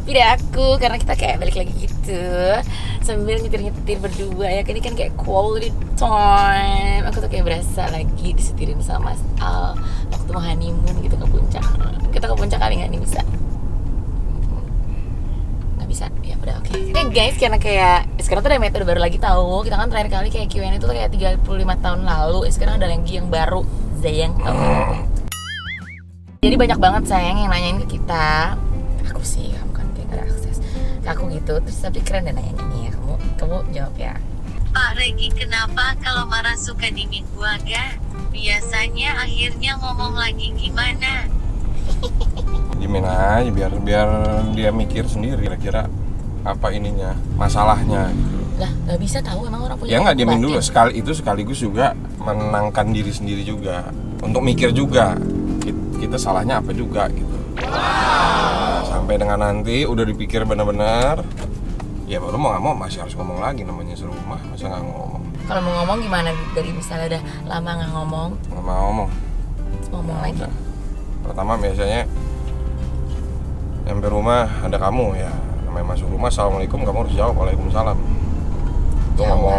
sepi deh aku karena kita kayak balik lagi gitu sambil nyetir-nyetir berdua ya. Ini kan kayak quality time. Aku tuh kayak berasa lagi disetirin sama Mas Al waktu mau honeymoon gitu ke puncak. Kita ke puncak kali nggak nih bisa? Nggak bisa. Ya udah oke. Oke guys, karena kayak sekarang tuh ada metode baru lagi tahu. Kita kan terakhir kali kayak Q&A itu kayak 35 tahun lalu. Sekarang ada lagi yang baru. Zayang tahu. Jadi banyak banget sayang yang nanyain ke kita. Aku sih, kamu kan kayak gak ada akses ke aku gitu. Terus tapi keren deh nanya nih ya. Kamu jawab ya. Pak Regi, kenapa kalau marah suka dingin buaga? Biasanya akhirnya ngomong lagi gimana? Diemin aja biar dia mikir sendiri kira-kira apa ininya, masalahnya gitu. Lah gak bisa tahu emang orang punya. Ya nggak, diemin dulu. batin. Sekaligus juga menenangkan diri sendiri juga. Untuk mikir juga kita salahnya apa juga gitu. Nah, sampai dengan nanti udah dipikir benar-benar, ya baru mau nggak mau masih harus ngomong lagi, namanya serumah, masa nggak ngomong. Kalau mau ngomong gimana dari misalnya udah lama nggak ngomong, Nggak mau ngomong. ngomong Ya lagi. udah. Pertama biasanya nyampe rumah ada kamu ya, namanya masuk rumah assalamualaikum, kamu harus jawab waalaikumsalam. Itu ngomong.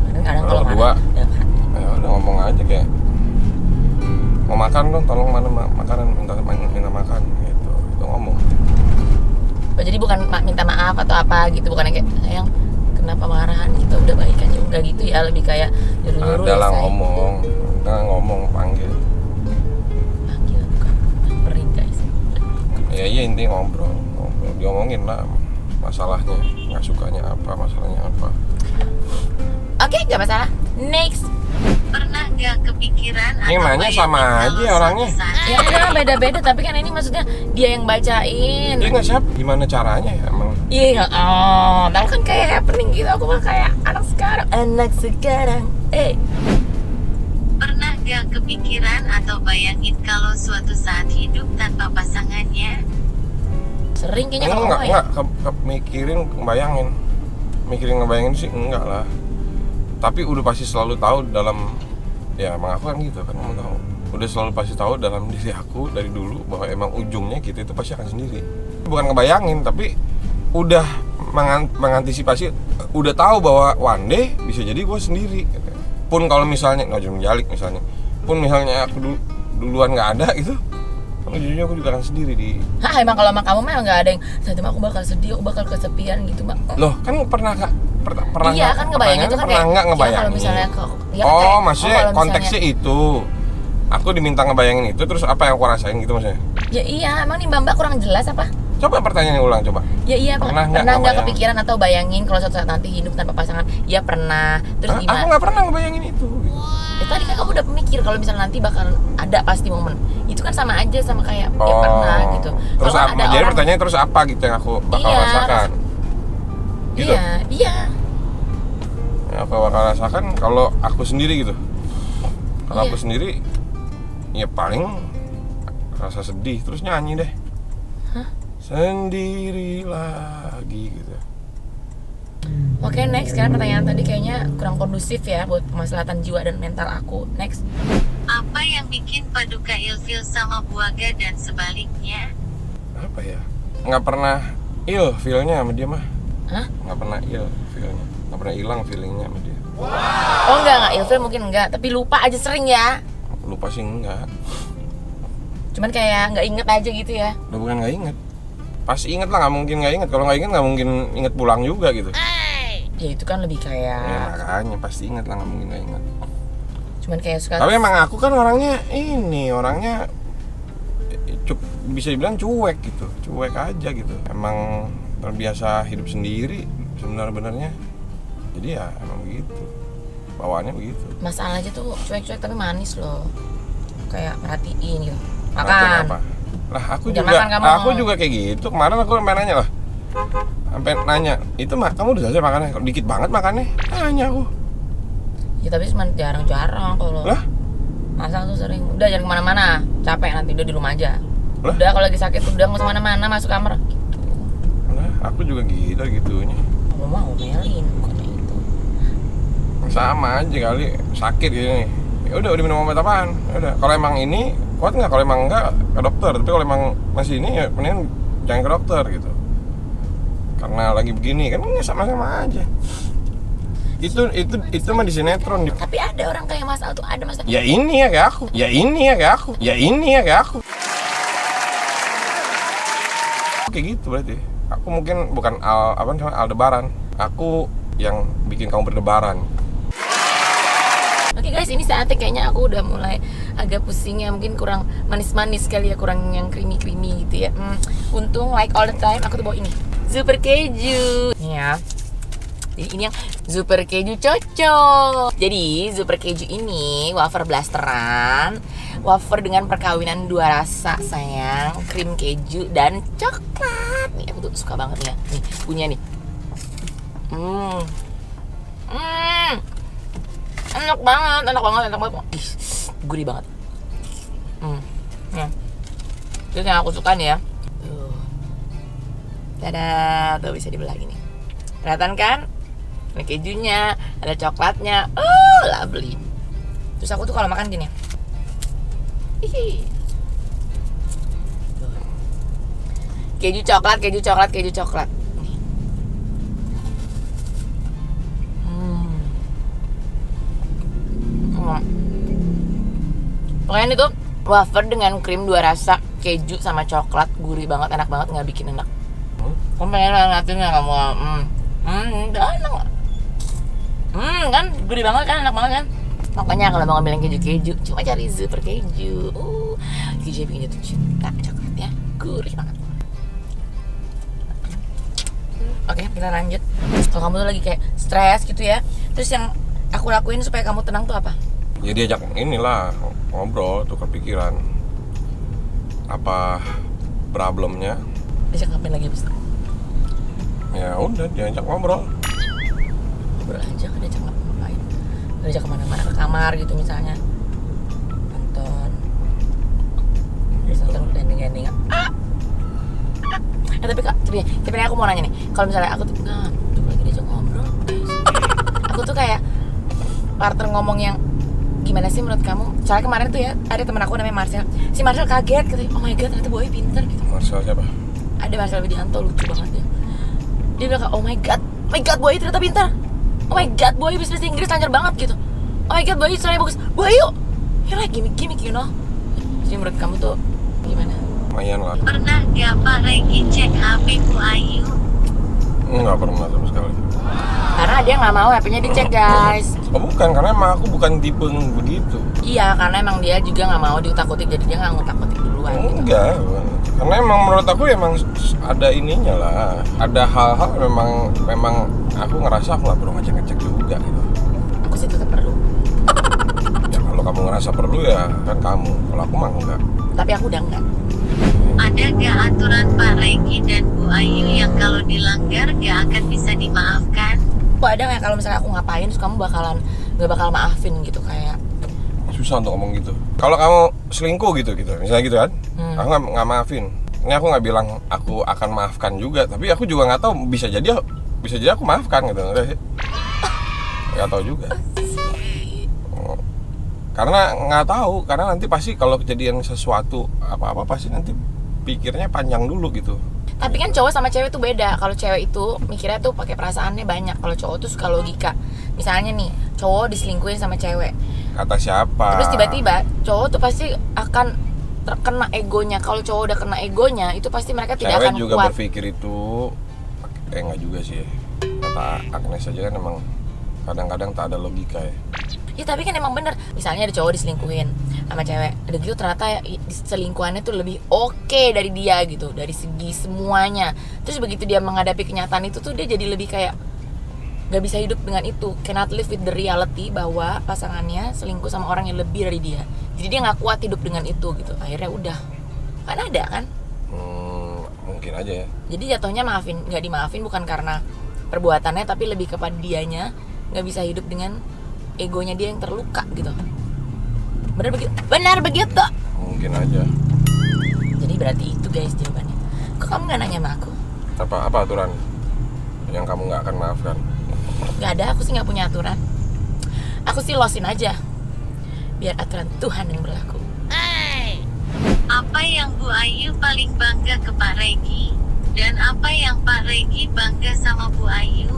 Kadang-kadang Kalau kalau kedua, marah, dalam hati. ya udah ngomong aja kayak mau makan dong, tolong mana makanan, minta makan gitu. Itu ngomong. Oh, jadi bukan minta maaf atau apa gitu, bukan kayak sayang kenapa marahan gitu, udah baikan ya enggak gitu ya, lebih kayak nyuruh-nyuruh Ada ya lah sayang. ngomong panggil. Panggil bukan nyamperin guys. Ya iya, intinya ngobrol, diomongin lah masalahnya, nggak sukanya apa, masalahnya apa. Oke, nggak masalah. Next. Pernah gak kepikiran Ini nanya sama bayangin aja kalau orangnya. suatu saat Ya udah beda-beda, tapi kan ini maksudnya dia yang bacain. Dia nggak siap, gimana caranya ya emang. Iya, tahu kan kayak happening gitu. Aku mah kayak anak sekarang. Pernah gak kepikiran atau bayangin kalau suatu saat hidup tanpa pasangannya? Sering kayaknya kalau ngomong ya. Enggak, mikirin, ngebayangin sih enggak lah. Tapi udah pasti selalu tahu dalam, ya emang aku kan gitu kan, kamu tahu. Udah selalu pasti tahu dalam diri aku dari dulu bahwa emang ujungnya kita itu pasti akan sendiri. Bukan ngebayangin, tapi udah mengantisipasi, udah tahu bahwa one day bisa jadi gue sendiri. Pun kalau misalnya, jalik misalnya, pun misalnya aku duluan nggak ada gitu, kan ujungnya aku juga akan sendiri di. Hah, emang kalau sama kamu mah nggak ada yang nanti aku bakal sedih, aku bakal kesepian gitu, Mbak. Loh, kan pernah Iya kan ngebayangin itu kan pernah nggak ya, ngebayangin? kalau misalnya ya, Oh, kayak, maksudnya kalau konteksnya itu. Aku diminta ngebayangin itu, terus apa yang aku rasain gitu maksudnya? Ya iya, emang nih Mbak kurang jelas apa? Coba pertanyaannya ulang coba. Ya iya, Pernah nggak nggak ngebayangin? kepikiran atau bayangin kalau suatu saat nanti hidup tanpa pasangan? Ya pernah. Terus Hah? gimana? Aku nggak pernah ngebayangin itu. Gitu. Ya tadi kan kamu udah mikir kalau misalnya nanti bakal ada pasti momen. Itu kan sama aja sama kayak ya pernah gitu. Terus Kalau apa? ada Jadi orang- pertanyaannya terus apa gitu yang aku bakal Iya, rasakan? Gitu. Iya. Yang aku bakal rasakan kalau aku sendiri gitu. Kalau Iya. aku sendiri, ya paling rasa sedih terus nyanyi deh. Hah? Sendiri lagi gitu. Oke, next. Sekarang pertanyaan tadi kayaknya kurang kondusif ya buat kemaslahatan jiwa dan mental aku. Next. Apa yang bikin Paduka ilfil sama Buaga dan sebaliknya? Apa ya? Nggak pernah feel-nya sama dia mah. Hah? Nggak pernah feel-nya. Nggak pernah hilang feelingnya sama dia. Oh enggak ilfil mungkin enggak, tapi lupa aja sering ya. Lupa sih enggak. Cuman kayak nggak inget aja gitu ya. Udah bukan nggak inget. Pasti inget lah, nggak mungkin nggak inget. Kalau nggak inget nggak mungkin inget pulang juga gitu. Ya itu kan lebih Ya kayak makanya pasti inget lah, nggak mungkin nggak inget. cuman kayak suka. Tapi emang aku kan orangnya bisa dibilang cuek gitu, cuek aja gitu. Emang terbiasa hidup sendiri sebenarnya. Jadi ya emang begitu, bawaannya begitu. Mas Al aja tuh cuek-cuek tapi manis loh. Kayak perhatiin gitu. Perhatian Makan. apa? Lah Jangan makan kamu. aku juga kayak gitu. Kemarin aku sampai nanya lah, sampai nanya itu mah kamu udah selesai makannya? Kalau dikit banget makannya, nanya aku. Ya tapi cuma jarang-jarang kalau. Lah? Masa tuh sering. Udah jangan kemana-mana. Capek nanti udah di rumah aja. Lah? Udah kalau lagi sakit udah nggak usah mana-mana, masuk kamar. Lah, aku juga gitu gitunya. Kamu mau ngomelin bukannya itu. Sama aja kali, sakit gini. Ya udah minum obat apaan? Ya udah, kalau emang ini kuat nggak? Kalau emang enggak ke dokter. Tapi kalau emang masih ini ya mendingan jangan ke dokter gitu. karena lagi begini kan nggak sama-sama aja. Itu mah di sinetron. Tapi ada orang kayak Mas Al tuh, ada Mas Al. Ya ini ya kayak aku. Ya ini ya kayak aku. Ya ini ya kayak aku. Kayak gitu berarti. Aku mungkin bukan Aldebaran. Aku yang bikin kamu berdebaran. Oke guys, ini saatnya kayaknya aku udah mulai agak pusing ya, mungkin kurang manis-manis kali ya, kurang yang creamy-creamy gitu ya. Untung like all the time aku tuh bawa ini super keju. Nih ya. Jadi ini yang super keju cocok. Jadi super keju ini wafer blasteran, wafer dengan perkawinan dua rasa sayang, krim keju dan coklat. Nih aku tuh suka banget nih ya. Nih punya nih. Enak banget. Ih, gurih banget. Itu yang aku suka nih ya. Tuh. Tada, tuh bisa dibelah gini. Kelihatan kan? Ada kejunya, ada coklatnya. Oh, lovely. Terus aku tuh kalau makan gini. Hihi. Tuh. Keju coklat. Pokoknya ini tuh wafer dengan krim dua rasa, keju sama coklat, gurih banget, enak banget, nggak bikin enak. Kamu pengen ngatin nggak kamu? Enak. Kan gurih banget kan, enak banget kan. Makanya kalau mau ngambil yang keju, cuma cari super keju. Keju bikin jatuh cinta, coklatnya gurih banget. Oke, kita lanjut. Kalau kamu tuh lagi kayak stres gitu ya, terus yang aku lakuin supaya kamu tenang tuh apa? Ya diajak inilah ngobrol, tukar pikiran. Apa problemnya? Diajak ngapain lagi abis itu? Ya udah diajak ngobrol. Ngobrol aja, diajak ngapain? Diajak kemana-mana, ke kamar gitu misalnya. Nonton. Terus nonton gandeng-gandengan. Tapi aku mau nanya nih, kalau misalnya aku tuh lagi diajak ngobrol, guys. Aku tuh kayak partner ngomong yang gimana sih menurut kamu? Soalnya kemarin tuh ya ada teman aku namanya Marcel. Si Marcel kaget katanya, oh my god ternyata Boy pinter gitu. Marcel siapa? Ada Marcel Widianto, lucu banget ya. Dia bilang, oh my god Boy ternyata pinter. Oh my god Boy bisa bahasa Inggris lancar banget gitu. Oh my god Boy soalnya bagus. Boy yuk, you like gimmick you know. Jadi menurut kamu tuh gimana? Lumayan lah. Pernah gak Pak Regi cek HP Bu Ayu? Enggak pernah sama sekali. Karena dia nggak mau HP-nya dicek guys. Oh bukan, karena emang aku bukan tipe begitu. Iya, karena emang dia juga nggak mau diutak-utik, jadi dia nggak ngutak-utik duluan gitu. Enggak, karena emang menurut aku emang ada ininya lah. Ada hal-hal memang aku ngerasa aku nggak perlu ngecek juga gitu. Aku sih tetap perlu. Ya kalau kamu ngerasa perlu ya kan kamu. Kalau aku mah enggak. Tapi aku udah enggak. Ada gak aturan Pak Regi dan Bu Ayu yang kalau dilanggar gak akan bisa dimaafkan? Ada nggak kalau misalnya aku ngapain terus kamu nggak bakal maafin gitu, kayak susah untuk ngomong gitu. Kalau kamu selingkuh gitu misalnya gitu kan, aku nggak maafin. Ini aku nggak bilang aku akan maafkan juga, tapi aku juga nggak tahu, bisa jadi aku maafkan gitu, nggak tahu juga. Karena nggak tahu, karena nanti pasti kalau kejadian sesuatu apa pasti nanti pikirnya panjang dulu gitu. Tapi kan cowok sama cewek tuh beda. Kalau cewek itu mikirnya tuh pakai perasaannya banyak. Kalau cowok tuh suka logika. Misalnya nih, cowok diselingkuhin sama cewek. Kata siapa? Terus tiba-tiba cowok tuh pasti akan terkena egonya. Kalau cowok udah kena egonya, itu pasti mereka tidak cewek akan juga kuat. berpikir itu, enggak juga sih. Kata Agnes aja kan emang kadang-kadang tak ada logika ya. Ya tapi kan emang bener. Misalnya ada cowok diselingkuhin sama cewek, udah gitu ternyata ya, selingkuhannya tuh lebih oke dari dia gitu, dari segi semuanya. Terus begitu dia menghadapi kenyataan itu tuh dia jadi lebih kayak gak bisa hidup dengan itu, cannot live with the reality bahwa pasangannya selingkuh sama orang yang lebih dari dia. Jadi dia gak kuat hidup dengan itu gitu. Akhirnya udah, kan ada kan? Mungkin aja ya. Jadi jatuhnya gak dimaafin bukan karena perbuatannya, tapi lebih kepada dianya gak bisa hidup dengan egonya dia yang terluka gitu. Benar begitu. Mungkin aja. Jadi berarti itu guys jawabannya. Kok kamu gak nanya sama aku? Apa aturan yang kamu nggak akan maafkan? Gak ada, aku sih gak punya aturan. Aku sih losin aja, biar aturan Tuhan yang berlaku. Apa yang Bu Ayu paling bangga ke Pak Regi? Dan apa yang Pak Regi bangga sama Bu Ayu?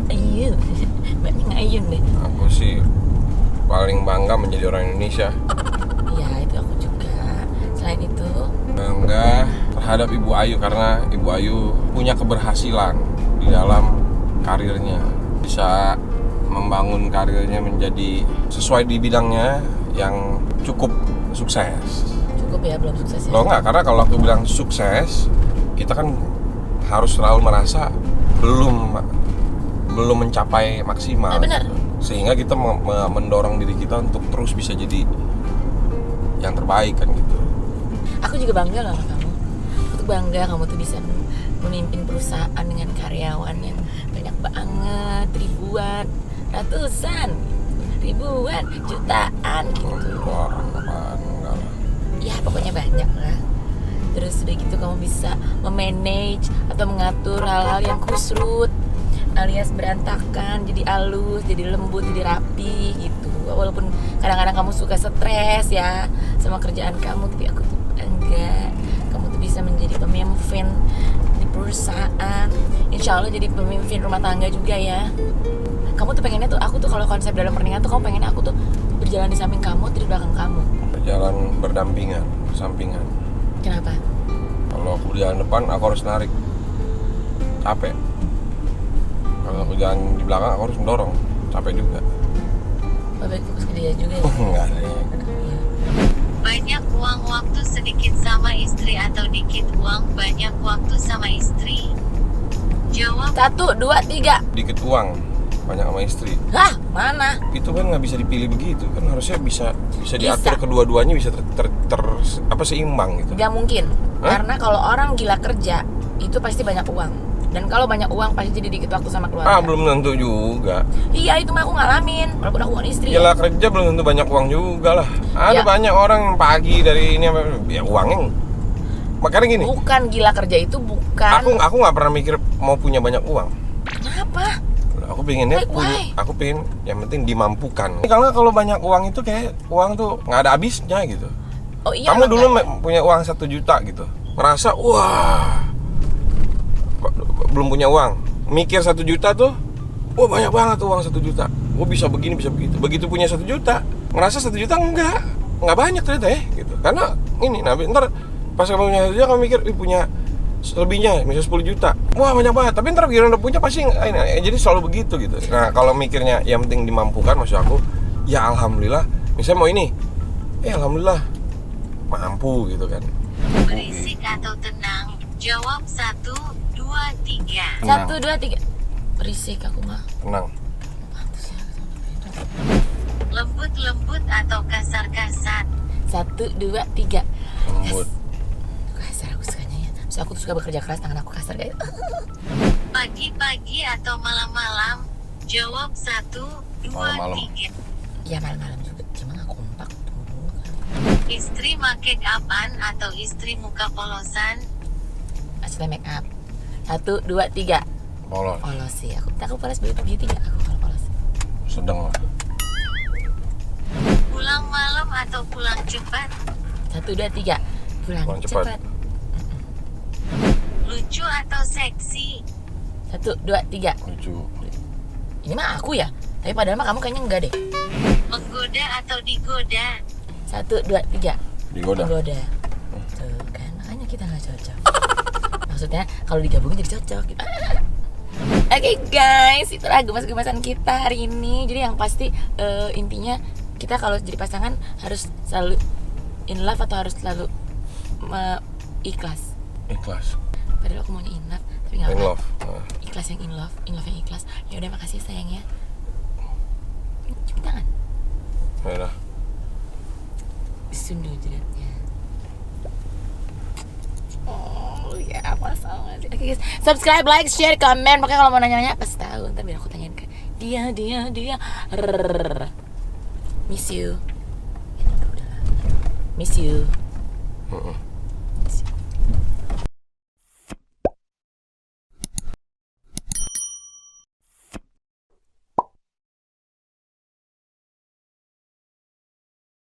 Ayu, banyak ngayun deh. Aku sih paling bangga menjadi orang Indonesia. Iya, itu aku juga. Selain itu, Bangga terhadap Ibu Ayu karena Ibu Ayu punya keberhasilan di dalam karirnya, bisa membangun karirnya menjadi sesuai di bidangnya yang cukup sukses. cukup ya, belum sukses ya. Loh enggak, karena kalau aku bilang sukses, kita kan harus selalu merasa belum mencapai maksimal. Ah, benar. Sehingga kita mendorong diri kita untuk terus bisa jadi yang terbaik kan gitu. Aku juga bangga loh sama kamu. Aku tuh bangga kamu tuh bisa memimpin perusahaan dengan karyawan yang banyak banget, ribuan, ratusan, ribuan, jutaan gitu. Orang apaan enggak lah. Ya pokoknya banyak lah. Terus udah gitu kamu bisa memanage atau mengatur hal-hal yang kusrut alias berantakan jadi halus, jadi lembut, jadi rapi gitu. Walaupun kadang-kadang kamu suka stres ya sama kerjaan kamu, tapi aku tuh enggak. Kamu tuh bisa menjadi pemimpin di perusahaan. Insya Allah jadi pemimpin rumah tangga juga ya. Kamu tuh pengennya tuh, aku tuh kalau konsep dalam pernikahan tuh kamu pengennya aku tuh berjalan di samping kamu, di belakang kamu. Berjalan berdampingan, bersampingan. Kenapa? Kalau aku berjalan depan, aku harus narik. Capek. Kalau aku jalan di belakang, aku harus mendorong. Capek juga. Baik fokus ke dia juga ya. Enggak ada ya. Iya. Banyak uang waktu sedikit sama istri atau dikit uang banyak waktu sama istri? Jawab 1, 2, 3. Dikit uang, banyak sama istri. Hah, mana? Itu kan nggak bisa dipilih begitu. Kan harusnya bisa diatur Bisa. kedua-duanya bisa seimbang gitu. Gak mungkin. Hah? Karena kalau orang gila kerja itu pasti banyak uang. Dan kalau banyak uang pasti jadi dikit waktu sama keluarga. Belum tentu juga. Iya, itu mah aku ngalamin. Walaupun aku bukan istri. Gila kerja belum tentu banyak uang juga lah. Ada Ya. banyak orang yang pagi dari ini ya uangnya. Makanya gini. Bukan gila kerja itu bukan. Aku nggak pernah mikir mau punya banyak uang. Kenapa? Aku pengennya Why? punya. Aku pengen yang penting dimampukan. Karena kalau banyak uang itu kayak uang tuh nggak ada habisnya gitu. Oh iya. Kamu dulu makanya. punya uang 1 juta gitu, ngerasa wah belum punya uang, mikir 1 juta tuh, wah banyak banget tuh uang 1 juta, gue bisa begini bisa begitu. Begitu punya 1 juta, ngerasa 1 juta nggak banyak ternyata ya, gitu. Karena ini, nah ntar pas kamu punya 1 juta kamu mikir, punya selebihnya, misalnya 10 juta, wah banyak banget. Tapi ntar giliran udah punya pasti jadi selalu begitu gitu. Nah kalau mikirnya yang penting dimampukan, maksud aku, ya alhamdulillah. Misalnya mau ini, alhamdulillah mampu gitu kan. berisik atau tenang? Jawab 1, 2, 3. 1, 2, 3. Berisik aku mah. Tenang. Pantes ya. Lembut-lembut atau kasar-kasar? 1, 2, 3. Lembut. Kasar aku sukanya ya. So aku tuh suka bekerja keras, tangan aku kasar guys. Pagi-pagi atau malam-malam? Jawab 1, 2, Malam-malam. 3. Ya malam-malam juga. Gimana kompak tuh. Istri make up-an atau istri muka polosan? Asli make up. 1, 2, 3. Polos. Polos sih. Aku polos beauty gak? Aku kalau polos. Sedang lah. Pulang malam atau pulang cepat? 1, 2, 3. Pulang Pulang cepat. cepat. Lucu atau seksi? 1, 2, 3. Lucu. Ini mah aku ya. Tapi padahal mah kamu kayaknya enggak deh. Menggoda atau digoda? 1, 2, 3. Digoda. Menggoda. Tuh kan, makanya kita nggak cocok. Maksudnya kalau digabungin jadi cocok gitu. Oke guys, itulah gemas-gemasan kita hari ini. Jadi yang pasti intinya kita kalau jadi pasangan harus selalu in love atau harus selalu ikhlas. Ikhlas. Padahal aku maunya in love, tapi nggak In apa-apa. love. Nah. Ikhlas yang in love yang ikhlas. Ya udah, makasih sayang ya. Cium tangan. Ya udah. Sundu jeratnya. Oh ya, masalah sih. Oke guys, subscribe, like, share, komen. Makanya kalau mau nanya-nanya pas tahu, ntar biar aku tanyain ke dia. Miss you. Miss you.